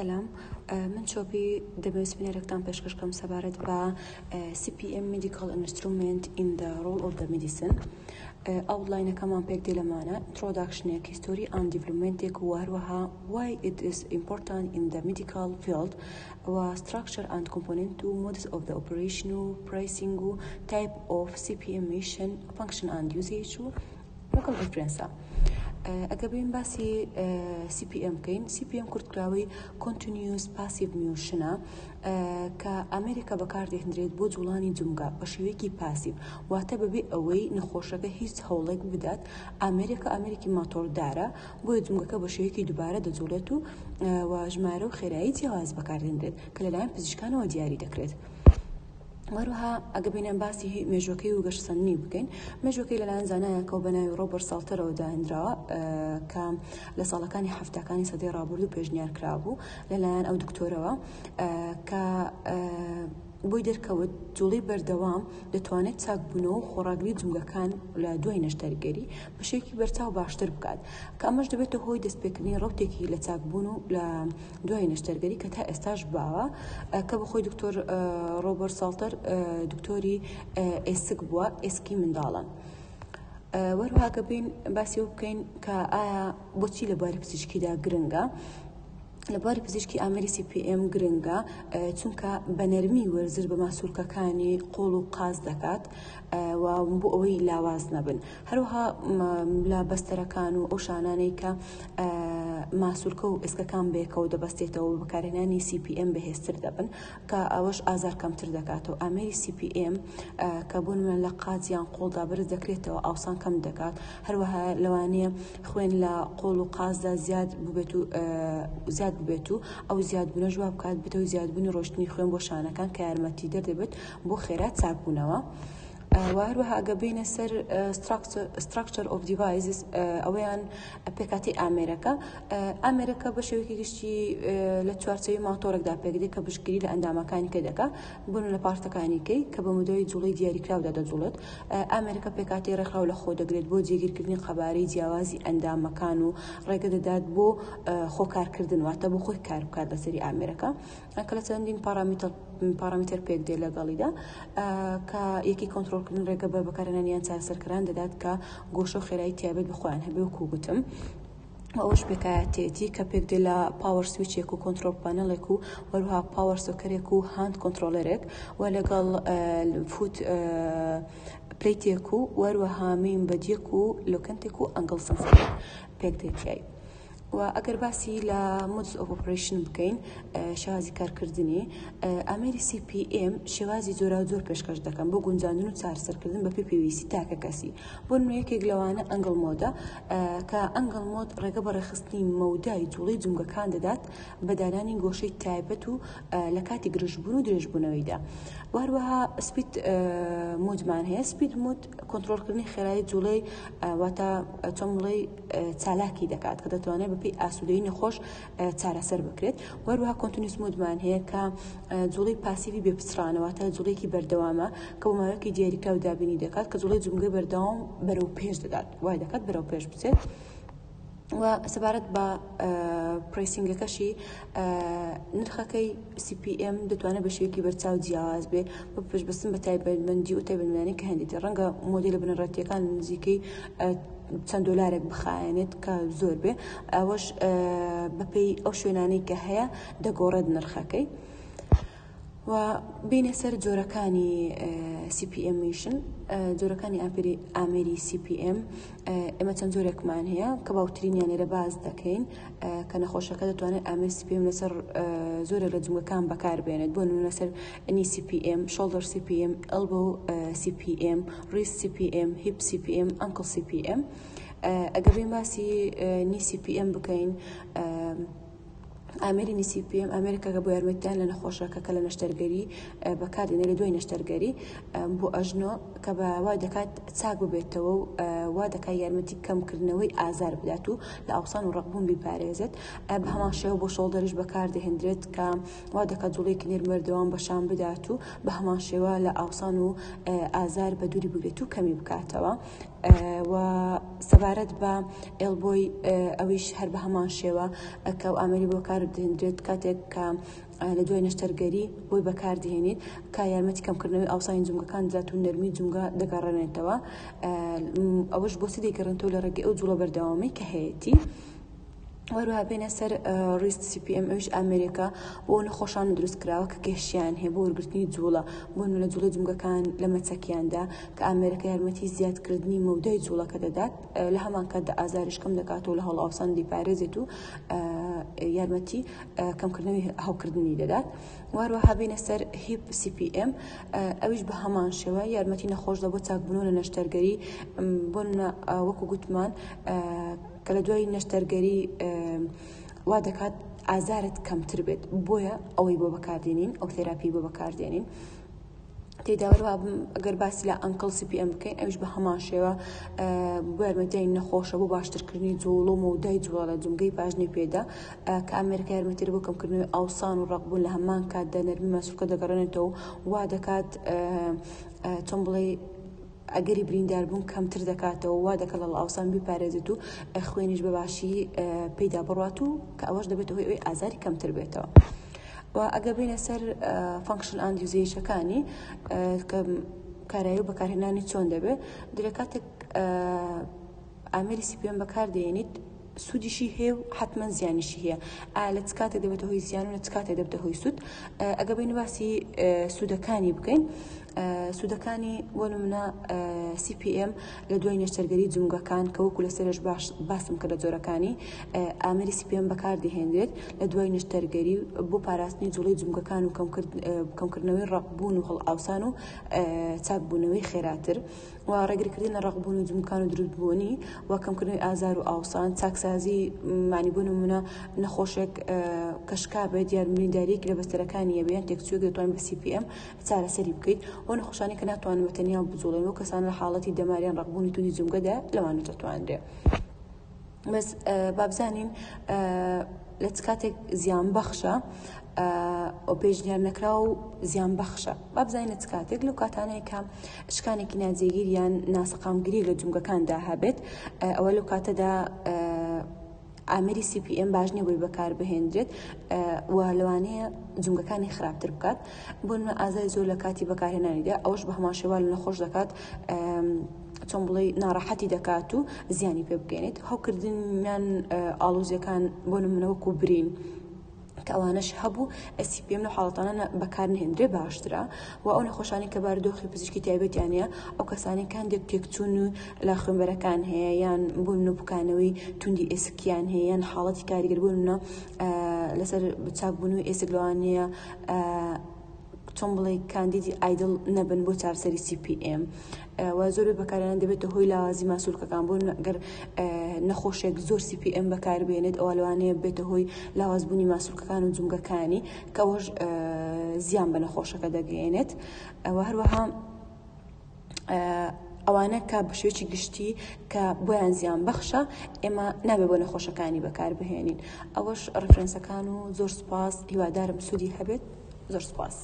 سلام. من شوبي دەمەوێت سمینارێکتان پێشکەشکەم سەبارەت بە CPM Medical Instrument in the Role of the Medicine. ئاوتلاینەکەمان پێک دێ لەمانە introductionێک history and developmentێک و هەروەها why it is important in the medical field و structure and component to modes of the operation و pricing و type of CPM mission function and usage و local reference. ئەگەبین باسی CPM بکەین. CPM کورتکراوی Continuous Passive Motion کە ئەمریکا بەکاردێنرێت بۆ جوڵانی جونگا بە شێوەیەکی پاسیو، واتە بەبێ ئەوەی نەخۆشەکە هیچ هەوڵێک بدات ئەمریکی ماتۆردارە بۆیە جونگەکە بە شێوەیەکی دووبارە دەجوڵێت و ژمارە و خێرایی جیاواز بەکاردێنرێت کە لەلایەن پزیشکانەوە دیاری دەکرێت. وەروها ئەگەبینە باسی مێژوەکەی و گەشتسەنی بکەین. مێژوەکەی لەلایەن زانایەکەوە بە ناوی ڕۆبەرت سالتەرەوە داهێنراوە کە لە ساڵەکانی هەفتەکانی سەدەی ڕابردوو پێشنیار کرابوو لەلایەن ئەو دکتۆرەوە کە بۆی دەرکەوت جوڵی بەردەوام دەتوانێت چاکبوونەوە و خۆڕاگری جونگەکان لە دوای نەشتەرگەری بە شێوەیەکی بەرچاو باشتر بکات کە ئەمەش دەبێتە هۆی دەستپێکردنی ڕەوتێکی لە چاکبوون و لە دوای نەشتەرگەری کە تا ئێستاش باوە کە بەخۆی دکتۆر ڕۆبەرت سالتەر دکتۆری ئێسک بووە، ئێسکی منداڵان. وەروها گەبین باسی ئەو بکەین کە ئایا بۆچی لە بواری پزیشکیدا گرنگە. لە بواری پزیشکی ئامێری CPM گرنگە چونکە بە نەرمی وەرزش بە ماسوولکەکانی قۆڵ و قاز دەکات و بۆ ئەوەی لاواز نەبن. هەروەها لە بەستەرەکان و ئەو شانانەی کە ماسوولکە و ئێسکەکان بێکەوە دەبەستێتەوە بەکارهێنانی CPM بەهێزتر دەبن کە ئەوەش ئازار کەمتر دەکاتەوە. ئامێری CPM کە بوون لە قازیان قۆڵدا بەرز دەکرێتەوە ئاوسان کەم دەکات. هەروەها لەوانەیە خوێن لە قۆڵ و قازدا زیاد ببێت و ئەو زیادبوونە جواب بکات بێتەوە زیادبوونی ڕۆشتنی خوێن بۆ شانەکان کە یارمەتی دەردەبێت بۆ خێرات چاکبوونەوە. وهروها ئەگەبینە سەر structure of devices ئەوەیان پێکاتی ئامێرەکە بە شێوەیەکی گشتی لە چوارچەوەی ماتۆرێکدا پێکدێت کە بشکری لە ئەندامەکانی کە دەکا بوون لە پارتەکانیکەی کە بە مودەوەی جوڵی دیاریکراودا دەجوڵێت. ئامێرەکە پێکاتی ڕێکخراو لە خۆ دەگرێت بۆ جێگیرکردنی قەبارەی جیاوازی ئەندامەکان و ڕێگە دەدات بۆ خۆکارکردن واتە بۆ خۆی کار بکات لەسەری ئامێرەکە کە لە چەندین پارامتر پێک دێ لەگەڵیدا کە یەکی کۆنتڕۆلکردن ڕێگە بە بەکارهێنانیان چارەسەرکردن دەدات کە گۆشە و خێرایی تایبەت بخۆیان هەبێ وەکو گوتم. ئەوەش پێکایەتێتی کە پێک دێ لە پاوەر سویچێک و کۆنتڕۆل پانەڵێک و وەروها پاوەر سۆکەرێک و هاند کۆنتڕۆلەرێک و لەگەڵ فوت پلیتێک و وەروەها مین بەدیەک و لۆکەنتێک و ئەنگڵ سەنسەر پێک دێتیایی. و ئەگەر باسی لە modes of operation بکەین شێوازی کارکردنی ئامێری CPM شێوازی زۆرا زۆر پێشکەش دەکەن بۆ گونجاندن و چارەسەرکردن بە پێویستی تاکە کەسی. بۆ نمونەیەکێک لەوانە ئەنگڵ مۆدە کە ئەنگڵ مۆد ڕێگە بە ڕێخستنی مەودای جوڵەی جونگەکان دەدات بە دانانی گۆشەی تایبەت و لە کاتی گرژبوون و درێژبوونەوەیدا. وهروەها سپید مودمان هەیە. سپید مود کۆنتڕۆلکردنی خێرایی جوڵەی واتە چۆن بڵێ چالاکی دەکات کە دەتوانێت بەپێی ئاسوودەیی نەخۆش چارەسەر بکرێت. وەروەها کۆنتینوس مودمان هەیە کە جوڵەی پاسیوی بێپچرانەوەتە جوڵەیەکی بەردەوامە کە بۆ ماوەیەکی دیاریکراو دابینی دەکات کە جوڵەی جونگەی بەردەوام بەرەو پێش دەدات وای دەکات بەرەو پێش بچێت. و سەبارەت بە پرایسینگەکەشی نرخەکەی CPM دەتوانێت بە شێوەیەکی بەرچاو جیاواز بێ بە پێشبەستن بە تایبەتمەندی و تایبەتمەندانی کە هەندێتی ڕەنگە مۆدێلە بنەڕەتیەکان نزیکەی چەند دۆلارێک بخایەنێت کە زۆر بێ ئەوەش بەپێی ئەو شوێنانەی کە هەیە دەگۆڕێت نرخەکەی. و بینە سەر جۆرەکانی CPM mission جۆرەکانی ئامێری CPM ئێمە چەند جۆرێکمان هەیە کە باوترینیان لێرە باز دەکەین کە نەخۆشەکە دەتوانێت ئامێری CPM لەسەر زۆرێک لە جونگەکان بەکاربێنێت بۆ نمونە لەسەر knee CPM، shoulder CPM، elbow CPM، wrist CPM، hip CPM، ankle CPM. ئەگەر بین باسی knee CPM بکەین ئامێری CPM ئامێریکا کە بۆ یارمەتیدان لە نەخۆشەکە کە لە نەشتەرگەری بەکاردێنێت لە دوای نەشتەرگەری بۆ ئەژنۆ کە بە وای دەکات چاک ببێتەوە و وا دەکات یارمەتی کەمکردنەوەی ئازار بدات و لە ئاوسان و ڕقبوون بیپارێزێت. بە هەمان شێوە بۆ شۆڵدەریش بەکاردەهێنرێت کە وا دەکات جوڵەیەکی نێرمەردەوام بەشان بدات و بە هەمان شێوە لە ئاوسان و ئازار بە دووری بگرێت و کەمی بکاتەوە. و سەبارەت بە ئێڵبۆی ئەویش هەر بە هەمان شێوە کە ئەو ئامێری بۆ کاردەهێنرێت کاتێک کە لە دوای نەشتەرگەری بۆی بەکاردێنێت کە یارمەتی کەمکردنەوەی ئاوسانی جومگەکان دەدات و نەرمی جومگە دەگەڕێنێتەوە. ئەوەش بۆ چی دەیگەڕێنەوە لە ڕێگەی ئەو جوڵە بەردەوامی کە هەیەی. وەروها بێنە سەر ڕیست CPM ئەوش ئەمریکا بۆ نەخۆشان دروست کراوە کە گەشتیان هەیە بۆ وەرگرتنی جوڵە بۆ لە جوڵی جومگەکان لە مەچەکیاندا کە ئەمریکا یارمەتی زیادکردنی مەودای جوڵەکە دەدات لە هەمان کاتدا ئازاریش کەم دەکاتەوە لە هەڵ ئاوسان دیپارێزێت و یارمەتی کەمکردنەوەی هەوکردنی دەدات. وەروها بێنە سەر هیپ CPM ئەویش بە هەمان شێوە یارمەتی نەخۆش دە بۆ چاکبوونەوە لە نەشتەرگەری بۆ وەکو گوتمان کە لە دوای نەشتەرگەری وا دەکات ئازارت کەمتر بێت بۆیە ئەوەی بۆ بەکاردێنین ئەو تێراپی بۆ بەکاردێنین. تێدا وەروها ئەگەر باسی لە ئەنکڵ CPM بکەین ئەوش بە هەمان شێوە بۆ یارمەتیای نەخۆشە بۆ باشترکردنی جوڵ و مەودای جوڵە لە جومگەی پاژنەی پێدا کە ئەمریکا یارمەتی بۆ کەمکردنەوەی ئاوسان و ڕقبوون لە هەمان کاتدا نەرمی مەسوولکە دەگەڕێنێتەوە وا دەکات چۆن بڵێ ئەگەری بریندار بوون کەمتر دەکاتەوە وا دەکات لە ئاوسان بیپارێزێت و خوێنیش بەباشی پێیدا بڕات و کە ئەوەش دەبێت هۆی ئەوەی ئازاری کەمتر بێتەوە. و ئەگە بینە سەر فانکشن ئەند یوزیشەکانی کە کارایی و بەکارهێنانی چۆن دەبێت دەکاتێک ئامێری CPM بەکاردێنیت سوودیشی هەیە و حتمما زیانیشی هەیە. لە چ کاتێک دەبێتە هۆی زیان و لە چ کاتێک دەبێتە هۆی سوود. ئەگە بین باسی سوودەکانی بکەین سوودەکانی بۆ نمونە CPM لە دوای نەشتەرگەری جومگەکان کە وەکو لەسەرش باسم کە لە جۆرەکانی ئامێری CPM بەکاردەهێنرێت لە دوای نەشتەرگەری بۆ پاراستنی جوڵەی جومگەکان و کەمکردنەوەی ڕقبوون و هەڵئاوسان و چاکبوونەوەی خێراتر و ڕێگریکردن لە ڕقبوون و جومگەکان و دروستبوونی و کەمکردنەوەی ئازار و ئاوسان چاکسازی معنی بۆ نمونە نەخۆشێک کەشکا بێت یان برینداریەکی لە بەستەرەکانی هەبێت یان تێکچوویەک دەتوانین بە CPM چارەسەری بکەیت ئەو نەخۆشانەی کە ناتوانن بەتەنیا بجوڵێن و کەسان لە حاڵەتی دەماریان ڕقبوونی توندی جومگەدا لەوانە دەتوانرێت. بەس بابزانین لە چ کاتێک زیان بەخشە ئەو پێشنیار نەکرا و زیان بەخشە بابزانین لە چ کاتێک لەو کاتانەیە کە شکانێکی ناجێگیر یان ناسەقامگیری لە جومگەکاندا هەبێت ئەوە لەو کاتەدا ئامێری CPM باش نییە بۆی بەکار بهێنرێت و لەوانەیە جومگەکانی خراپتر بکات بۆ ئازای زۆر لە کاتی بەکارهێنانیدا ئەوەش بە هەمان شێوە نەخۆش دەکات چۆن بڵێ ناڕەحەتی دەکات و زیانی پێ بگەێنێت. هەوکردنیان ئاڵوزیەکان بۆ نمونە وەکو برین کە ئەوانەش هەبوو CPM لە حاڵەتانە بەکار نهێنرێ باشترە و ئەو نەخۆشانی کە بارودۆخی پزیشکی تایبەتیانە ئەو کەسانێکان تێکچوون و لە خوێنبەرەکان هەیە یان بۆ نوبکانەوەی توندی ئێسکیان هەیە یان حاڵەتی کاریگەربوونە لەسەر بچاکبوونەوەی ئێسک لەوانەیە چۆن بڵێ کاندیدی ئایدڵ نەبن بۆ چارەسەری CPM و زۆر بەکارهێنان دەبێتە هۆی لاوازی ماسوولکەکان بۆ ئەگەر نەخۆشێک زۆر CPM بەکاربێنێت ئەوە لەوانەیە بێتە هۆی لاوازبوونی ماسوولکەکان و جومگەکانی کە ئەوەش زیان بە نەخۆشەکە دەگەێنێت. ئەوە هەروەها ئەوانە کە بە شێوەیەکی گشتی کە بۆیان زیان بەخشە ئێمە نابێت بۆ نەخۆشەکانی بەکاربهێنین. ئەوەش ڕفرەنسەکان و زۆر سوپاس هیوادارم سوودی هەبێت. زۆر سوپاس.